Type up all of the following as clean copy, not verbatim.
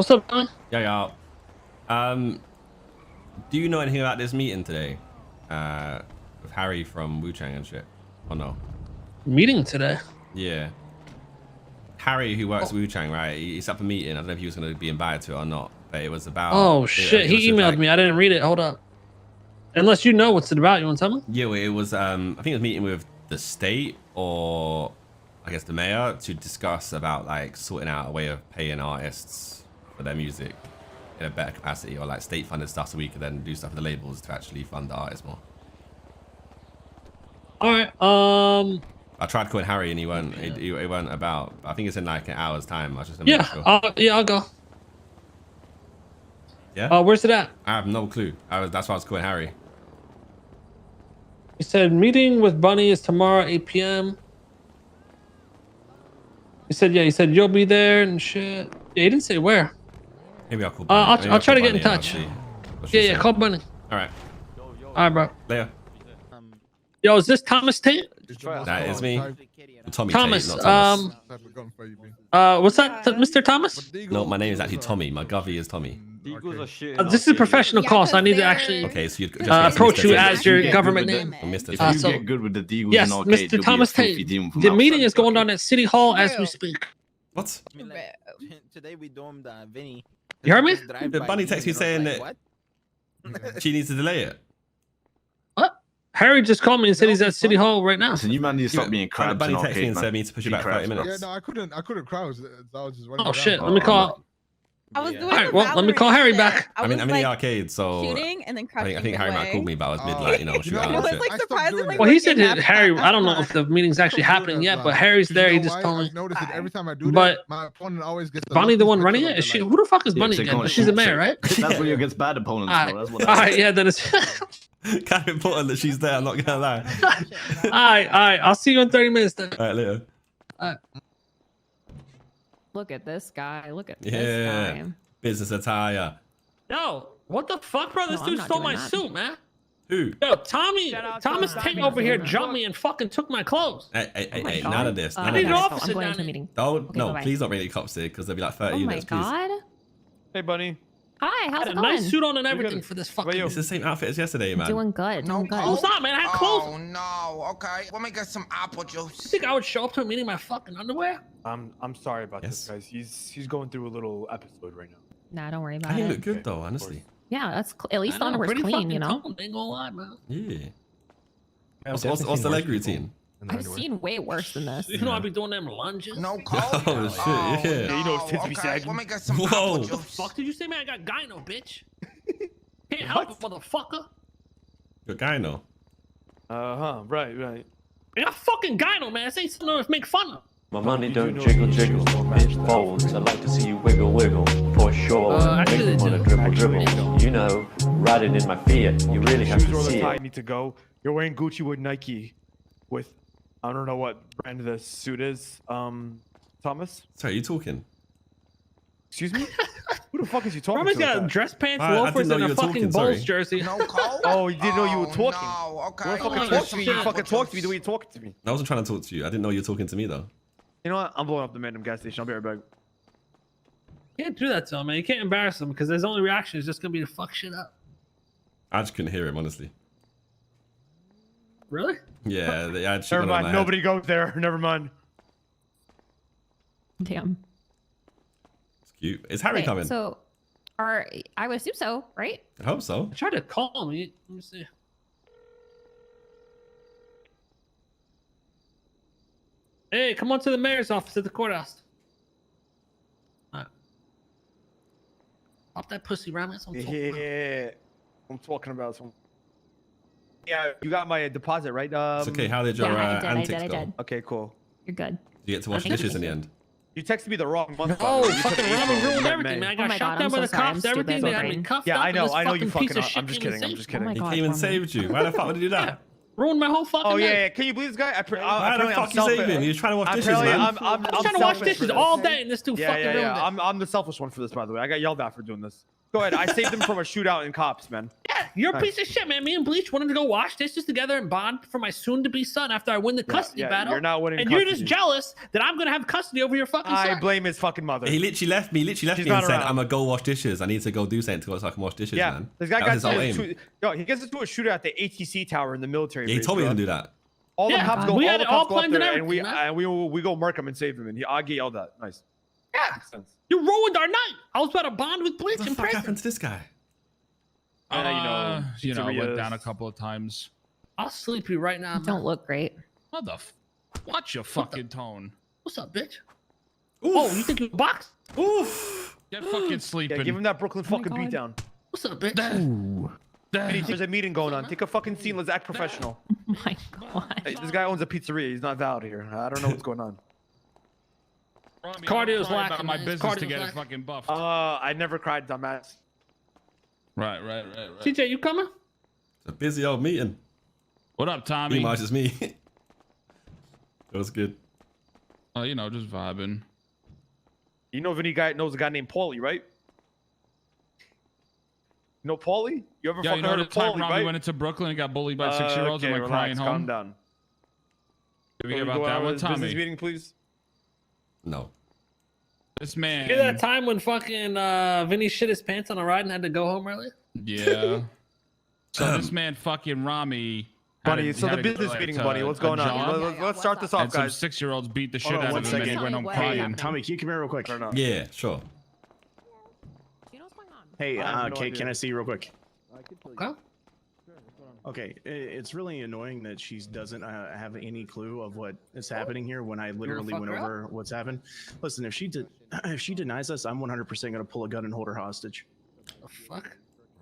What's up, man? Yeah, yeah. Do you know anything about this meeting today? With Harry from WuChang and shit? Or no? Meeting today? Yeah. Harry, who works at WuChang, right? He set up a meeting. I don't know if he was going to be invited to it or not, but it was about... Oh, shit. He emailed me. I didn't read it. Hold up. Unless you know what's it about. You want to tell me? Yeah, it was, I think it was a meeting with the state or, I guess, the mayor to discuss about, like, sorting out a way of paying artists for their music in a better capacity, or, like, state-funded stuff so we could then do stuff with the labels to actually fund the artists more. All right. I tried calling Harry and he weren't about. I think it's in like an hour's time. I was just gonna make sure. Yeah, I'll go. Yeah. Where's it at? I have no clue. That's why I was calling Harry. He said meeting with Bunny is tomorrow 8 p.m. He said you'll be there and shit. Yeah, he didn't say where. Maybe I'll call Bunny. I'll try to get in touch. Yeah, call Bunny. All right. All right, bro. Later. Yo, is this Thomas Tate? That is me. Tommy Thomas. Tate, not Thomas. What's that, Mr. Thomas? No, my name is actually Tommy. My govy is Tommy. This is a professional call, so I need to actually approach you as your government name. Mr. If you get good with the deals, yes, Mr. Thomas Tate. The meeting is going on at City Hall as we speak. What? Today we domed Vinny. You heard me? The Bunny text me saying that she needs to delay it. What? Harry just called me and said he's at City Hall right now. So you man need to stop being crabs. Bunny and texted me and man. said me need to push it back 30 minutes. Yeah, no, I couldn't cry. I was just running Oh around. shit! Let me call. I was doing All right, well, let me call Harry back. I'm in the arcade, so shooting and then I think Harry might call me, but I was mid, like, you know, shoot out It and was shit. like surprisingly. Well, he said that Harry. I don't know if the meeting's actually happening yet, but Harry's there. He just told me. I've noticed that every time I do But that, my opponent always gets. Bunny, the one running it? Is she? Who the fuck is Bunny again? She's a mayor, right? That's when you against bad opponents. All Bro. That's what right, all right, yeah, then it's. Kind of important that she's there. I'm not gonna lie. All right. I'll see you in 30 minutes then. All right, later. Look at this guy. Look at Yeah. this guy. Business attire. Yo, what the fuck, bro? This No, I'm dude not stole doing my that. suit, man. Who? Yo, Thomas to Tate Tommy. over here jumped me and fucking took my clothes. Hey, God. none of this. I None need of an this. officer I'm going down to a here. meeting. Don't, Okay, no, bye-bye. please don't bring the cops here because there'll be like 30 Oh my units, please. god. Hey, Bunny. Hi, how's Had it a going? nice suit on and everything for this fucking. It's the same outfit as yesterday, man. Doing good. Doing good. Who's not, man? I had clothes. Oh no. Okay. Let me get some apple You juice. think I would show up to a meeting in my fucking underwear? I'm sorry about Yes. this, guys. He's going through a little episode right now. Nah, don't worry about I it. look good though, honestly. Yeah, that's at least the I know, underwear's pretty clean, fucking you know. toned, ain't gonna lie, man. Yeah. I've What's definitely the seen leg worse people routine? in their I've underwear. seen way worse than this. You know I be doing them lunges. No cold. Oh, shit, yeah. Yeah, you know it's tits be okay. sagging. Let me get some Whoa. apple What the juice. fuck did you say, man? I got gyno, bitch. Can't help it, motherfucker. Good guy, no. Right. I got fucking gyno, man. This ain't something to make fun of. My money You don't do know jiggle you jiggle, should it folds. I like to see you wiggle wiggle, for sure. actually Make they wanna do. dribble Actually dribble. they You know, riding in my Fiat, you really have Shoes to or the see tie it. need to go. You're wearing Gucci with Nike, with I don't know what brand the suit is. Thomas. Sorry, you talking? Excuse me. Who the fuck is you talking Roman's to? like got that? dress pants, I loafers, didn't know and you a were fucking talking, Bulls sorry. jersey. No cold. Oh, you didn't know you were talking. No. Okay. You wanna Let me fucking get talk to some me? You apple fucking talk to me juice. the way you talking to me. I wasn't trying to talk to you. I didn't know you were talking to me though. You know what? I'm blowing up the random gas station. I'll be right back. You can't do that to him, man. You can't embarrass him because his only reaction is just gonna be to fuck shit up. I just couldn't hear him, honestly. Really? Yeah, they had shit Never going on in mind. my head. Nobody goes there. Never mind. Damn. It's cute. Is Harry Okay, coming? so, I would assume so, right? I hope so. I tried to call him. Let me see. Hey, come on to the mayor's office at the courthouse. All right. Pop that pussy, Ramee. That's what I'm talking about. Yeah, I'm talking about some. Yeah, you got my deposit, right? It's okay. How did your Yeah, I antics did. go? Okay, cool. You're good. Did you get to wash the Thank dishes you. in the end? You texted me the wrong month. Oh, by the way. You fucking said April, Ramee you ruined meant everything, May. man. I Oh got my shot God, down I'm by the so sorry. cops, I'm everything. stupid. They had me Sorry. cuffed Yeah, up. I and know. this I know you fucking piece fucking of up. shit I'm just came kidding. and I'm just saved kidding. Oh my He God, came and Ramee. saved you. Why the fuck would he do that? me. Ruined my whole fucking Oh night. yeah, can you believe this guy? Why the fuck you saving him? He was trying to wash dishes, Apparently, man. I'm I'm trying to wash selfish for dishes this. all day, and this dude fucking ruined it. I'm the selfish one for this, by the way. I got yelled at for doing this. Go ahead. I saved him from a shootout in cops, man. Yeah, you're a piece of shit, man. Me and Bleach wanted to go wash dishes together and bond for my soon-to-be son after I win the custody battle. You're not winning and custody. you're just jealous that I'm gonna have custody over your fucking I son. blame his fucking mother. He literally left me. She's And said, not around. "I'm gonna go wash dishes. I need to go do something so I can wash dishes, Yeah, man." this guy That got was his whole aim. yo, he gets into a shootout at the ATC tower in the military. Yeah, he base, told me bro. to do that. All the Yeah, cops go. we all had the it all cops go up planned and there, and we everything, we go mark him and save him, and I get yelled at. Nice. Yeah, Makes sense. you ruined our night. I was about to bond with Bleach What the in fuck prison. happened to this guy? Went down a couple of times. I'll sleep you right now. You don't look great. What the? Watch your fucking tone. What's up, bitch? Oof. Oh, you think you box? Oof. Get fucking sleeping. Yeah, give him that Brooklyn fucking God. beat down. What's up, bitch? There's a meeting going on. Take a fucking scene. Let's act professional. Oh my god. Hey, this guy owns a pizzeria. He's not valid here. I don't know what's going on. Cardio's Cry about lacking, my man. business to Cardio's get it lacking. fucking buffed. I never cried, dumbass. Right. TJ, you coming? It's a busy old meeting. What up, Tommy? Meanwhile, it's just me. That was good. Oh, just vibing. You know, Vinny guy knows a guy named Paulie, right? You know Paulie? You ever Yeah, fucking you know heard the of time Paulie, Rami right? went into Brooklyn and got bullied by 6-year-olds and went crying relax, calm home? down. Did we Can hear we about go that out one, with business Tommy? meeting, please? No. This man. Hear that time when fucking Vinny shit his pants on a ride and had to go home early? Yeah. So this man fucking Rami. Buddy, so the business meeting, buddy. What's going on? Let's start this off, And some guys. 6-year-olds beat the shit Hold on out one of him and he second. went home Wait, crying. Tommy, can you come here real quick? Turn up. Yeah, sure. Do you know what's going on? Hey, I have no Kate, idea. can I see you real quick? Okay. Okay, it's really annoying that she doesn't have any clue of what is happening here when I literally fuck went her up? over what's happened. Listen, if she denies us, I'm 100% gonna pull a gun and hold her hostage. The fuck?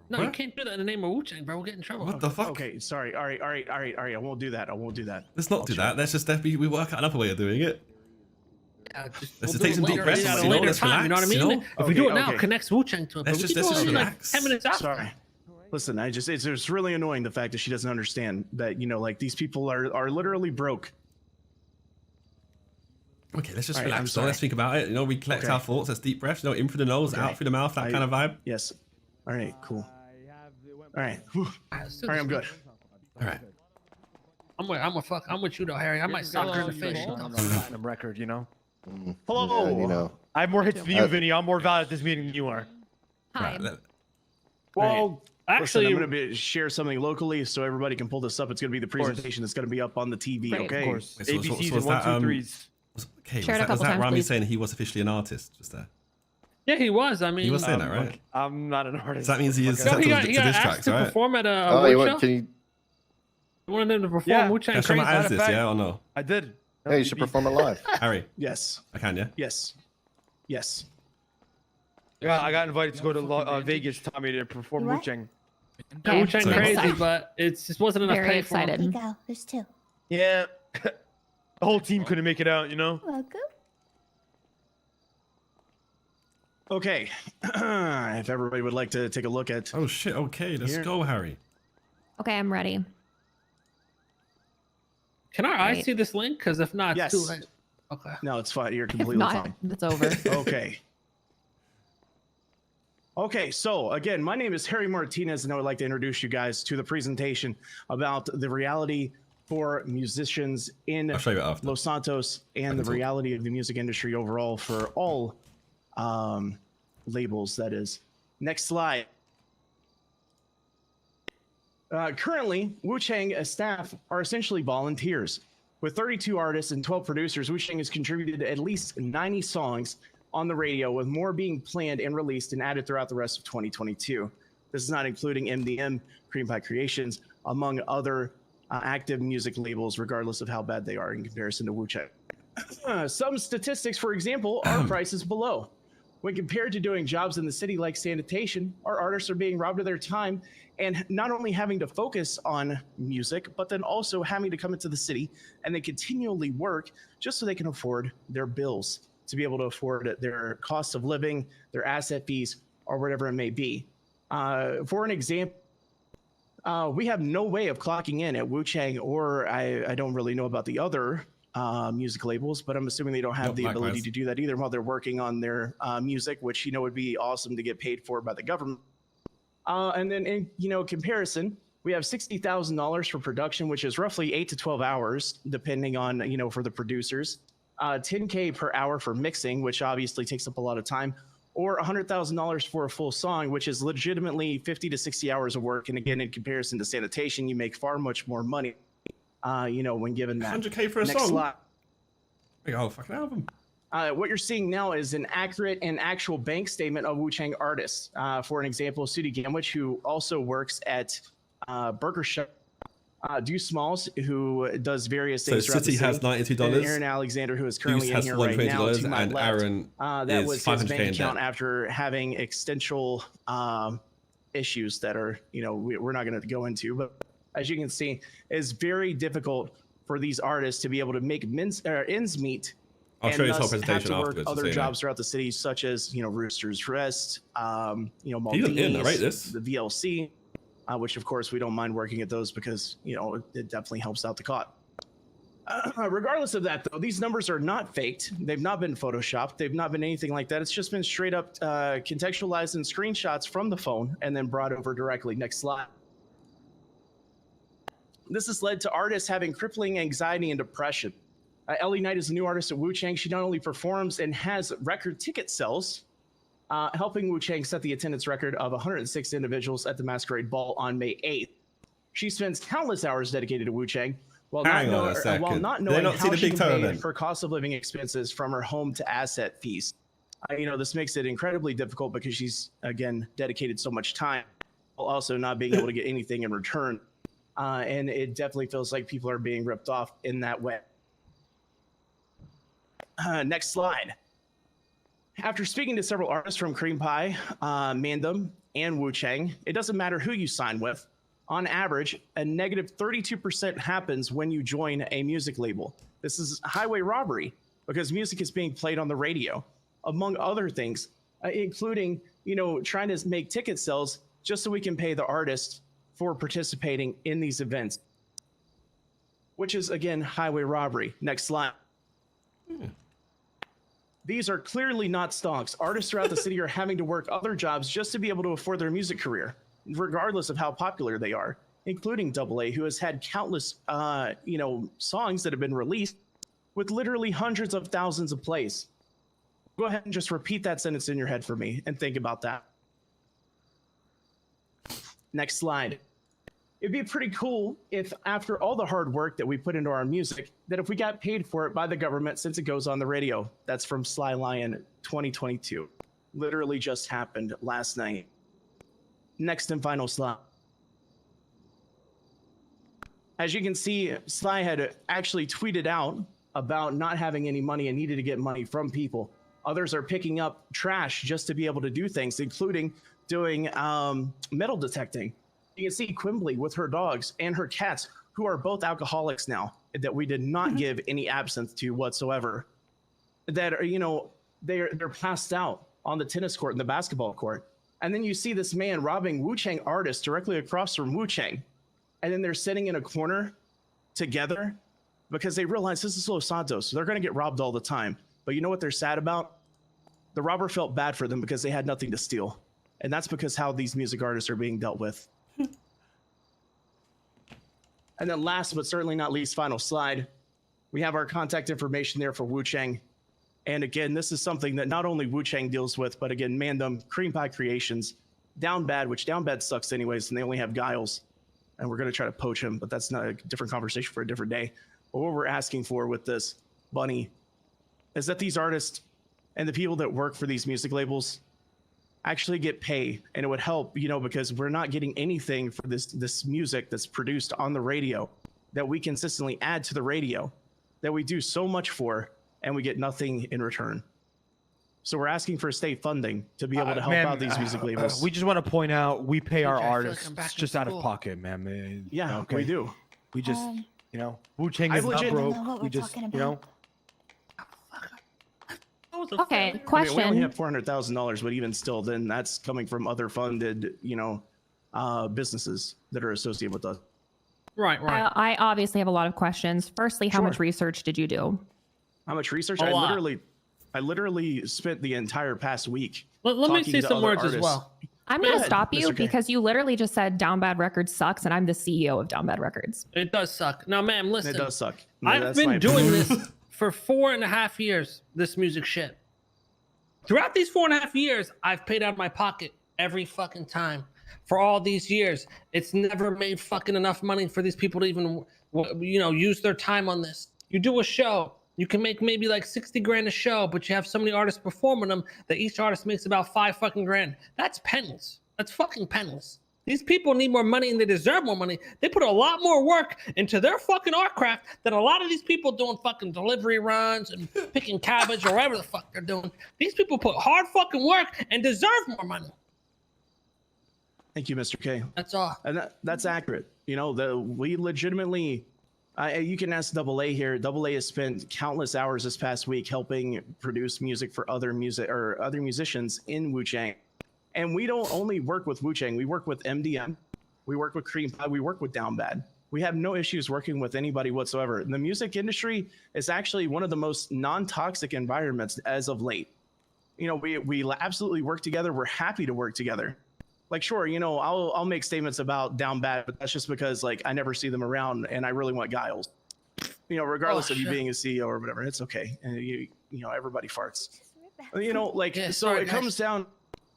No, you What? can't do that in the name of WuChang, bro. We'll get in trouble. What the fuck? Okay, sorry. All right. I won't do that. I won't do that. Let's not I'll do check. that. Let's just we work out another way of doing it. Yeah, Let's we'll just do take it some deep later. breaths, At a you know, later let's time, you know what I relax, mean? you know? If we do it Okay, now, okay. it connects WuChang to it. But Let's we just- can let's do just it like relax. 10 minutes after. Sorry. Listen, it's really annoying the fact that she doesn't understand that, like, these people are literally broke. Okay, let's just All right, I'm relax. So sorry. let's think about it. We collect Okay. our thoughts. Let's deep breaths. In through the nose, Okay. out through the mouth. That kind of vibe. Yes. All right, cool. All right. Whew. All Let's do right, this, I'm man. good. All right. I'm with you though, Harry. I might sock her in the face. Platinum record, you know? Hello. Yeah, you know. I have more hits than you, Vinny. I'm more valid at this meeting than you are. Hi. Right. Well, Actually, listen, I'm going to share something locally so everybody can pull this up. It's going to be the course. presentation that's going to be up on the TV, Great. okay? Of course. Wait, so ABCs was and 1, that, 2, 3s. Okay, Share it a was couple that times, Rami please. saying he was officially an artist? Just there. yeah, he was. I mean, He was saying that, right? Look, I'm not an artist. So that means he is no, set he got, to he got diss asked tracks, to right? perform at a Oh, award you want? show. Can you? You wanted him to perform Yeah. WuChang Can I show Crazy. my as Matter this, of fact- yeah or no? I did. Yeah, you should perform it live. Harry, Yes. I can, yeah? Yes. Yes. Yeah, I got invited to go to Vegas, Tommy, to perform What? WuChang. Yeah, WuChang So- Crazy, Excited. but it just wasn't enough Very pay for him. excited. Here you go. There's two. Yeah. The whole team couldn't make it out, you know? Welcome. Okay. If everybody would like to take a look at. Oh shit, okay, let's Here. go, Harry. Okay, I'm ready. Can our eyes Wait. see this link? Because if not, it's Yes. too late. Okay. No, it's fine. You're If completely not, fine. it's over. Okay. Okay, so again, my name is Harry Martinez, and I would like to introduce you guys to the presentation about the reality for musicians in I'll show you it after. Los Santos and the talk. reality of the music industry overall for all labels, that is. Next slide. Currently, WuChang staff are essentially volunteers. With 32 artists and 12 producers, WuChang has contributed at least 90 songs on the radio, with more being planned and released and added throughout the rest of 2022. This is not including MDM, Cream Pie Creations, among other active music labels, regardless of how bad they are in comparison to WuChang. Some statistics, for example, are prices below. When compared to doing jobs in the city like sanitation, our artists are being robbed of their time and not only having to focus on music, but then also having to come into the city and then continually work just so they can afford their bills, to be able to afford their cost of living, their asset fees, or whatever it may be. For an example, we have no way of clocking in at WuChang, or I don't really know about the other music labels, but I'm assuming they don't have the ability to do that either while they're working on their music, which, you know, would be awesome to get paid for by the government. And then in, you know, comparison, we have $60,000 for production, which is roughly 8 to 12 hours, depending on, you know, for the producers. $10K per hour for mixing, which obviously takes up a lot of time, or $100,000 for a full song, which is legitimately 50 to 60 hours of work. And again, in comparison to sanitation, you make far much more money, you know, when given that. 100K for a Next song? slide. Big whole fucking album. What you're seeing now is an accurate and actual bank statement of WuChang artists. For an example, Sudi Gamwich, who also works at Burger Shop, Deuce Smalls, who does various things. So City has $92. And Aaron Alexander, who is currently in here right now, to my and left. Aaron That was his bank account debt. after having existential issues that are, you know, we're not going to go into. But as you can see, it's very difficult for these artists to be able to make ends meet. I'll show you this whole Have presentation to work afterwards. other jobs throughout the city, such as, you know, Rooster's Rest, you know, Maldini's, the VLC, which of course we don't mind working at those because, you know, it definitely helps out the cause. Regardless of that, though, these numbers are not faked. They've not been photoshopped. They've not been anything like that. It's just been straight up contextualized in screenshots from the phone and then brought over directly. Next slide. This has led to artists having crippling anxiety and depression. Ellie Knight is a new artist at WuChang. She not only performs and has record ticket sales, helping WuChang set the attendance record of 106 individuals at the Masquerade Ball on May 8th. She spends countless hours dedicated to WuChang while not knowing how she can pay her cost of living expenses from her home to asset fees. You know, this makes it incredibly difficult because she's, again, dedicated so much time while also not being able to get anything in return. And it definitely feels like people are being ripped off in that way. Next slide. After speaking to several artists from Cream Pie, Mandem, and WuChang, it doesn't matter who you sign with. On average, a negative 32% happens when you join a music label. This is highway robbery because music is being played on the radio, among other things, including, you know, trying to make ticket sales just so we can pay the artist for participating in these events, which is, again, highway robbery. Next slide. These are clearly not stonks. Artists throughout the city are having to work other jobs just to be able to afford their music career, regardless of how popular they are, including AA, who has had countless, you know, songs that have been released with literally hundreds of thousands of plays. Go ahead and just repeat that sentence in your head for me and think about that. Next slide. It'd be pretty cool if after all the hard work that we put into our music, that if we got paid for it by the government since it goes on the radio. That's from Sly Lion 2022. Literally just happened last night. Next and final slide. As you can see, Sly had actually tweeted out about not having any money and needed to get money from people. Others are picking up trash just to be able to do things, including doing metal detecting. You can see Quimbley with her dogs and her cats, who are both alcoholics now, that we did not give any absinthe to whatsoever. That are, you know, they're passed out on the tennis court and the basketball court. And then you see this man robbing WuChang artists directly across from WuChang. And then they're sitting in a corner together because they realize this is Los Santos, so they're going to get robbed all the time. But you know what they're sad about? The robber felt bad for them because they had nothing to steal. And that's because how these music artists are being dealt with. And then last but certainly not least, final slide, we have our contact information there for WuChang. And again, this is something that not only WuChang deals with, but again, Mandem, Cream Pie Creations, Down Bad, which Down Bad sucks anyways, and they only have Giles. And we're going to try to poach him, but that's not a different conversation for a different day. But what we're asking for with this, Bunny, is that these artists and the people that work for these music labels actually get pay, and it would help, you know, because we're not getting anything for this music that's produced on the radio that we consistently add to the radio that we do so much for, and we get nothing in return. So we're asking for state funding to be able to help out these music labels. We just want to point out we pay our artists just out of pocket, man. Yeah, okay. We do. We just, you know, WuChang is not broke. We just, you know. Okay, question. I mean, we only have $400,000, but even still, then that's coming from other funded, you know, businesses that are associated with us. Right. I obviously have a lot of questions. Firstly, how Sure. much research did you do? How much research? A I lot. literally spent the entire past week. Let me talking say to some other words as artists. well. I'm Go going to ahead, stop you Mr. K. because you literally just said Down Bad Records sucks, and I'm the CEO of Down Bad Records. It does suck. Now, ma'am, listen. It does suck. No, I've that's been my doing opinion. this for 4.5 years, this music shit. Throughout these 4.5 years, I've paid out of my pocket every fucking time. For all these years, it's never made fucking enough money for these people to even, use their time on this. You do a show, you can make maybe like 60 grand a show, but you have so many artists performing them that each artist makes about 5 fucking grand. That's penniless. That's fucking penniless. These people need more money and they deserve more money. They put a lot more work into their fucking art craft than a lot of these people doing fucking delivery runs and picking cabbage or whatever the fuck they're doing. These people put hard fucking work and deserve more money. Thank you, Mr. K. That's all. And that's accurate. We legitimately, you can ask AA here. AA has spent countless hours this past week helping produce music for other musicians in WuChang. And we don't only work with WuChang. We work with MDM. We work with Cream Pie. We work with Down Bad. We have no issues working with anybody whatsoever. The music industry is actually one of the most non-toxic environments as of late. We absolutely work together. We're happy to work together. Like, sure, I'll make statements about Down Bad, but that's just because like I never see them around and I really want Giles. Regardless of you being a CEO or whatever, it's okay. And everybody farts.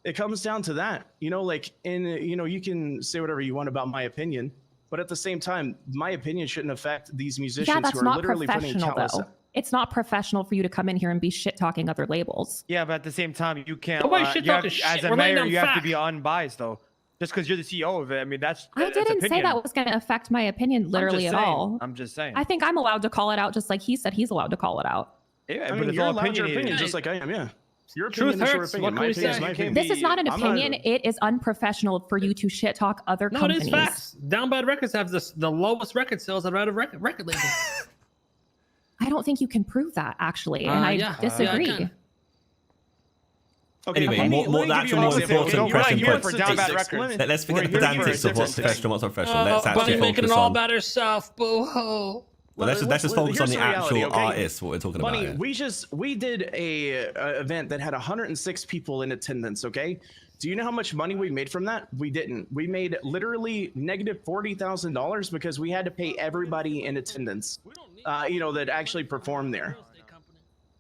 It comes down to that. You can say whatever you want about my opinion, but at the same time, my opinion shouldn't affect these musicians Yeah, that's who are not literally putting professional, countless. though. It's not professional for you to come in here and be shit talking other labels. Yeah, but at the same time, you can't. Nobody's shit You have, talking as shit. a We're laying mayor, down you have to facts. be unbiased, though. Just because you're the CEO of it, I mean, that's. I that's didn't say opinion. that was going to affect my opinion literally at saying. all. I'm just saying. I think I'm allowed to call it out just like he said he's allowed to call it out. Yeah, I but mean, it's you're all allowed your opinionated. opinion just like I am. Yeah, your Truth opinion is your hurts. opinion. What My can we opinion is say? my You opinion. This is not an I'm not- opinion. It is unprofessional for you to shit talk other No, companies. it is facts. Down Bad Records have the lowest record sales out of record label. I don't think you can prove that, actually, and I yeah. disagree. Yeah, I can. Okay, Anyway, let me more give you actual an more example. important we're not question. here But for Down Bad Records. let's forget the We're here for pedantics of what's statistics. professional, what's not professional. Let's Bunny actually making focus it all on. about herself. Boo hoo. Well, let's just focus on Here's the reality, actual okay? artists. What we're talking Bunny, about. Here. we did a event that had 106 people in attendance. Okay, do you know how much money we made from that? We didn't. We made literally negative $40,000 because we had to pay everybody in attendance. That actually performed there.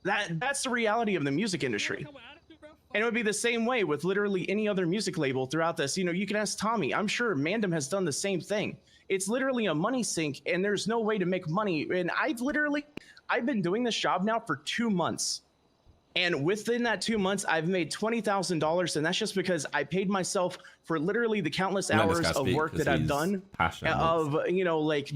That's the reality of the music industry. And it would be the same way with literally any other music label throughout this. You can ask Tommy. I'm sure Mandem has done the same thing. It's literally a money sink, and there's no way to make money. And I've been doing this job now for 2 months. And within that 2 months, I've made $20,000. And that's just because I paid myself for literally the countless hours of work that I've done of,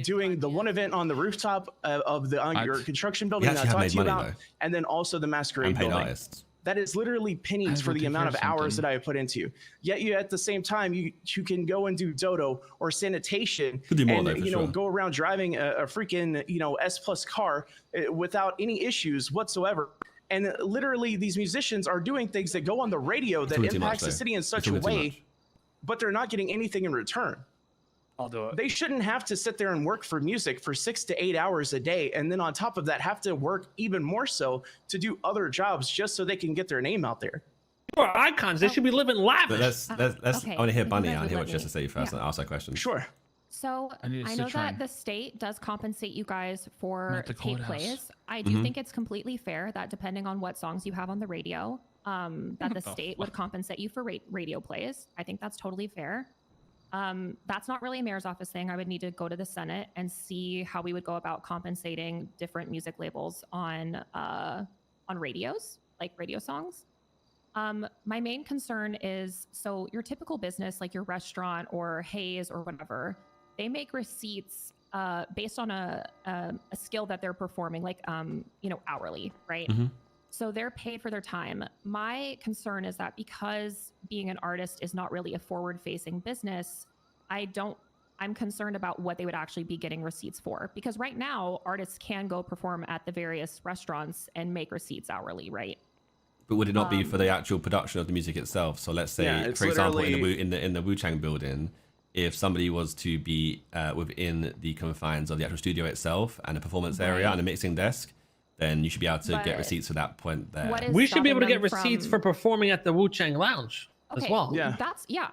doing the one event on the rooftop of your construction building that I talked to you about. And then also the Masquerade building. Artists. That is literally pennies for the amount of hours that I have put into. Yet you, at the same time, you can go and do dodo or sanitation and go around driving a freaking S plus car without any issues whatsoever. And literally, these musicians are doing things that go on the radio that impacts the city in such a way, but they're not getting anything in return. I'll do it. They shouldn't have to sit there and work for music for 6 to 8 hours a day, and then on top of that, have to work even more so to do other jobs just so they can get their name out there. People are icons. They should be living lavish. Let's okay. I want to hear Bunny You out guys here would what she has to let me- say first and ask that question. Sure. So I need to I sit know trying. that the state does compensate you guys for Not the tape courthouse. plays. I do think it's completely fair that depending on what songs you have on the radio, that the state would compensate you for radio plays. I think that's totally fair. That's not really a mayor's office thing. I would need to go to the Senate and see how we would go about compensating different music labels on radios, like radio songs. My main concern is, so your typical business, like your restaurant or Hayes or whatever, they make receipts based on a skill that they're performing, like hourly, right? Mhm. So they're paid for their time. My concern is that because being an artist is not really a forward-facing business, I'm concerned about what they would actually be getting receipts for. Because right now, artists can go perform at the various restaurants and make receipts hourly, right? But would it not be for the actual production of the music itself? So let's say, Yeah, it's for example, literally- in the WuChang building, if somebody was to be within the confines of the actual studio itself and the performance area and the mixing desk, then you should be able to get But receipts for that point there. what is We should be able to stopping get them receipts from- for performing at the WuChang Lounge as well. Yeah.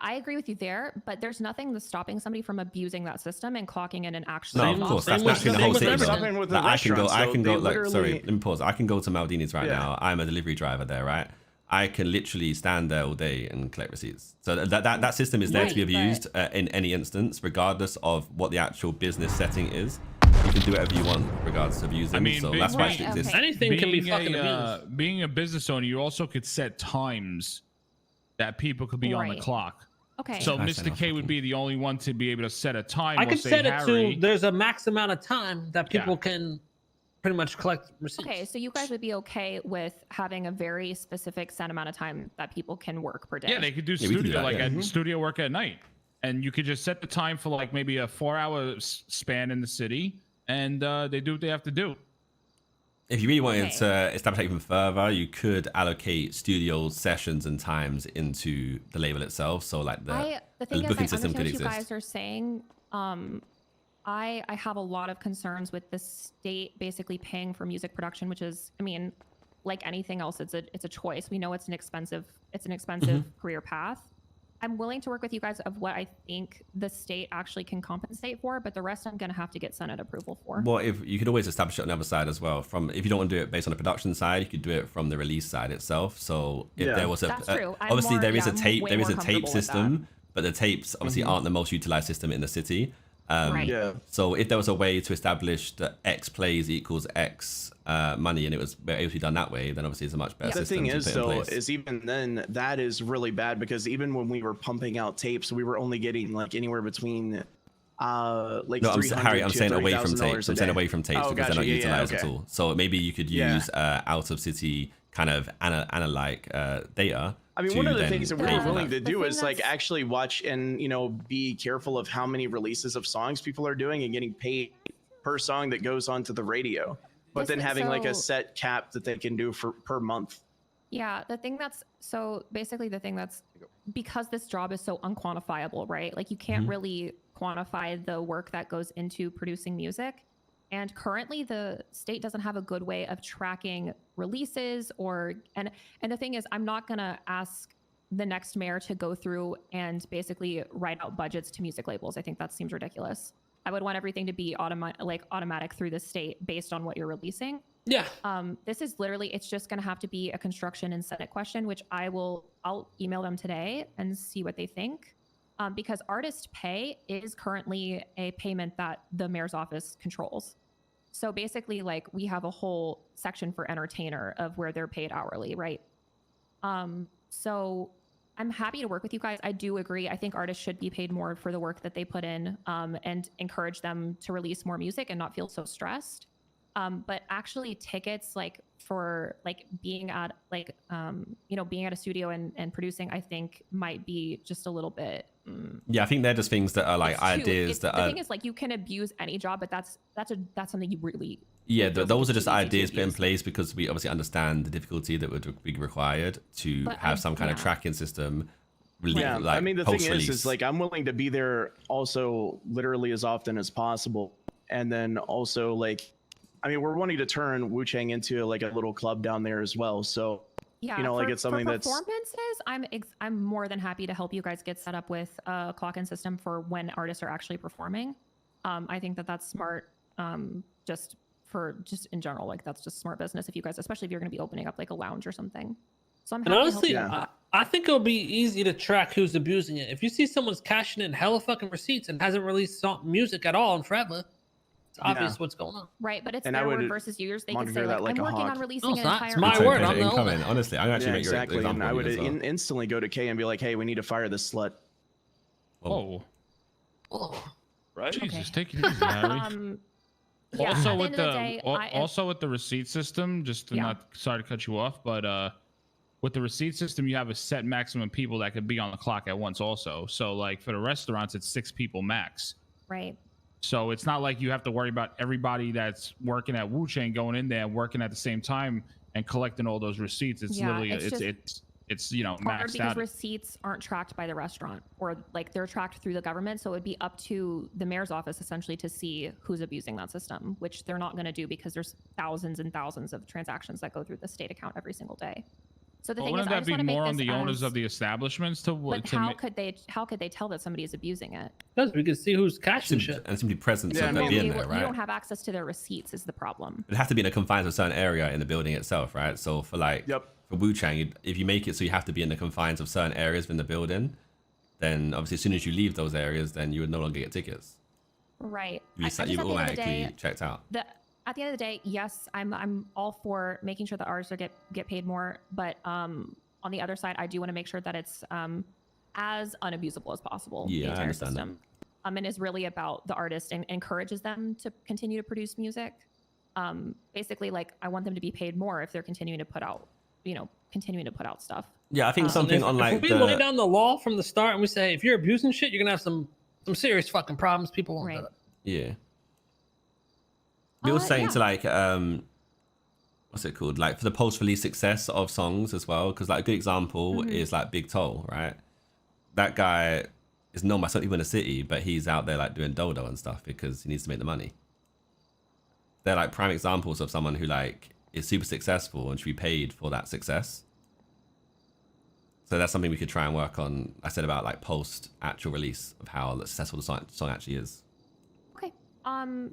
I agree with you there, but there's nothing that's stopping somebody from abusing that system and clocking in and actually. No, Same of course, with- that's same naturally the whole with city. everything. Stopping with the Like, I can go, restaurants, like, though, sorry, they let me pause. I can go to Maldini's right Yeah. now. I'm a delivery driver there, right? I can literally stand there all day and collect receipts. So that system is there to be Right, abused in any instance, regardless of what the actual business setting is. You can do whatever you want, regardless of abusing. I mean, so big- that's why it Right, should exist. okay. Anything can be fucking abused. Being a business owner, you also could set times that people could be on the Right. clock. Okay. So I Mr. K would be the only one to be able to set a time. I or could say, set it Harry, to there's a max amount of time that Yeah. people can pretty much collect receipts. Okay, so you guys would be okay with having a very specific set amount of time that people can work per day. Yeah, they could do Yeah, we could do studio that, like yeah. at studio work at night, and you could just set the time for like maybe a 4-hour span in the city, and they do what they have to do. If you really wanted Okay. to establish that even further, you could allocate studio sessions and times into the label itself. So like the thing booking is, I system understand could what you exist. guys are saying. I have a lot of concerns with the state basically paying for music production, which is, I mean, like anything else, it's a choice. We know it's an expensive Mm-hmm. career path. I'm willing to work with you guys of what I think the state actually can compensate for, but the rest I'm gonna have to get Senate approval for. Well, if you could always establish it on the other side as well. From if you don't want to do it based on the production side, you could do it from the release side itself. So if Yeah. there was a That's true. I'm obviously more- there is yeah, a I'm tape way there is more a tape comfortable with that. system, but the tapes obviously aren't the most utilized system in the city. Right. Yeah. So if there was a way to establish that X plays equals X money, and it was able to be done that way, then obviously it's a much better The system thing to is, put in though, place. is even then that is really bad because even when we were pumping out tapes, we were only getting like anywhere between like No, Harry, I'm to saying away from $30,000 tapes. a I'm saying day. away from tapes Oh, because gotcha. they're not Yeah, utilized okay. at all. So maybe you could Yeah. use out of city kind of analyte data. I mean, to one of the then things that pay we're for willing that. to The do thing is like that's- actually watch and be careful of how many releases of songs people are doing and getting paid per song that goes onto the radio, but This then is having like a so- set cap that they can do for per month. Yeah, the thing that's so basically the thing that's because this job is so unquantifiable, right? Like you can't really quantify the work that goes into producing music. And currently the state doesn't have a good way of tracking releases and the thing is I'm not going to ask the next mayor to go through and basically write out budgets to music labels. I think that seems ridiculous. I would want everything to be automatic through the state based on what you're releasing. Yeah. This is literally, it's just going to have to be a construction and Senate question, which I'll email them today and see what they think. Because artist pay is currently a payment that the mayor's office controls. So basically like we have a whole section for entertainer of where they're paid hourly, right? So I'm happy to work with you guys. I do agree. I think artists should be paid more for the work that they put in and encourage them to release more music and not feel so stressed. But actually tickets like for like being at like being at a studio and producing, I think might be just a little bit Yeah, I think they're just things that are like it's too- ideas that the are thing is like you can abuse any job, but that's something you really yeah, it feels those like are it's just too easy to ideas put in abuse. place because we obviously understand the difficulty that would be required to But have some kind of yeah. tracking system. Yeah, like, I mean the thing post-release. is like I'm willing to be there also literally as often as possible, and then also like, I mean we're wanting to turn WuChang into like a little club down there as well. So Yeah, like for, it's something for that's performances, I'm more than happy to help you guys get set up with a clock-in system for when artists are actually performing. I think that's smart. Just in general, like that's just smart business if you guys, especially if you're going to be opening up like a lounge or something. So I'm And happy to help honestly, you Yeah. with that. I think it'll be easy to track who's abusing it. If you see someone's cashing in hella fucking receipts and hasn't released music at all in forever, it's obvious what's going on. Right, but it's And I their would word versus yours. They can monitor say that like, like I'm a working hawk. on releasing No, an it's not. entire. It's my It's word, okay, I'm the incoming. owner. Honestly, I'm actually yeah, make exactly. your And example I would as well. instantly go to K and be like, hey, we need to fire this slut. Oh, Oh. Right? Jesus, take it easy, Harry. Yeah, Also at the with end of the day, also with the receipt system, just to Yeah. not sorry to cut you off, but with the receipt system, you have a set maximum people that could be on the clock at once. Also, so like for the restaurants, it's 6 people max. right. So it's not like you have to worry about everybody that's working at WuChang going in there and working at the same time and collecting all those receipts. It's Yeah, literally it's it's maxed because out. receipts aren't tracked by the restaurant, or like they're tracked through the government. So it would be up to the mayor's office essentially to see who's abusing that system, which they're not going to do because there's thousands and thousands of transactions that go through the state account every single day. So the thing Wouldn't is, I that just be want to make more on this the owners as- of the establishments to But to how could they tell that somebody is abusing it? Because we can see who's cashing shit. And simply presence Yeah, of I them mean, being you, there, you right? don't have access to their receipts is the problem. It has to be in the confines of a certain area in the building itself, right? So for like for WuChang, if you make it so you have to be in the confines of certain areas within the building, then obviously as soon as you leave those areas, then you would no longer get tickets. Right. You I just, you at the end of the automatically day, checked out. At the end of the day, yes, I'm all for making sure that artists get paid more, but on the other side, I do want to make sure that it's as unabusable as possible. Yeah, the I entire understand system. And is really about the artist and encourages them to continue to produce music. Basically, like I want them to be paid more if they're continuing to put out stuff. Yeah, I think something on like if we lay down the law from the start and we say if you're abusing shit, you're gonna have some serious fucking problems. People won't do it. Yeah. We were saying yeah. to like what's it called? Like for the post-release success of songs as well, because like a good example is like Big Toll, right? That guy is known by some people in the city, but he's out there like doing dodo and stuff because he needs to make the money. They're like prime examples of someone who like is super successful and should be paid for that success. So that's something we could try and work on. I said about like post actual release of how successful the song actually is. Okay.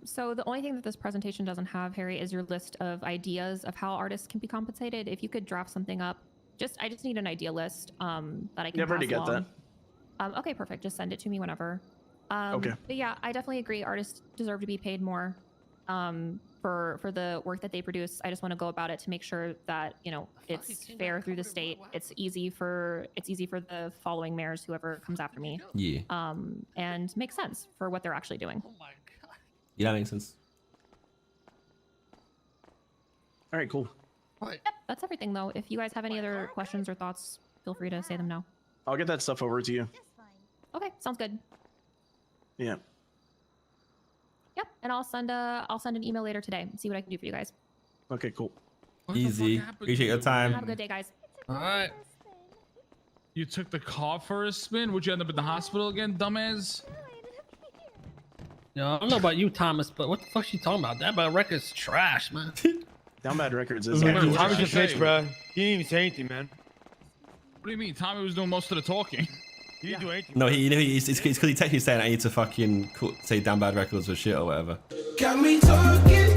So the only thing that this presentation doesn't have, Harry, is your list of ideas of how artists can be compensated. If you could draft something up, I just need an idea list that I can Never pass to get along. that. Okay, perfect. Just send it to me whenever. Okay. But yeah, I definitely agree. Artists deserve to be paid more for the work that they produce. I just want to go about it to make sure that it's fair through the state. It's easy for the following mayors, whoever comes after me. Yeah. And makes sense for what they're actually doing. Oh my god. Yeah, that makes sense. All right, cool. Yep, that's everything though. If you guys have any other questions or thoughts, feel free to say them now. I'll get that stuff over to you. Okay, sounds good. Yeah. Yep, and I'll send an email later today and see what I can do for you guys. Okay, cool. Easy. Appreciate your time. Have a good day, guys. All right. You took the car for a spin? Would you end up in the hospital again, dumbass? I don't know about you, Thomas, but what the fuck's you talking about? That bad record's trash, man. Down Bad Records is. What actually did Tommy's she a say? bitch, bro. He didn't even say anything, man. What do you mean? Tommy was doing most of the talking. He didn't do anything. No, it's because he texted me saying I need to fucking say Damn Bad Records or shit or whatever. Got me talking.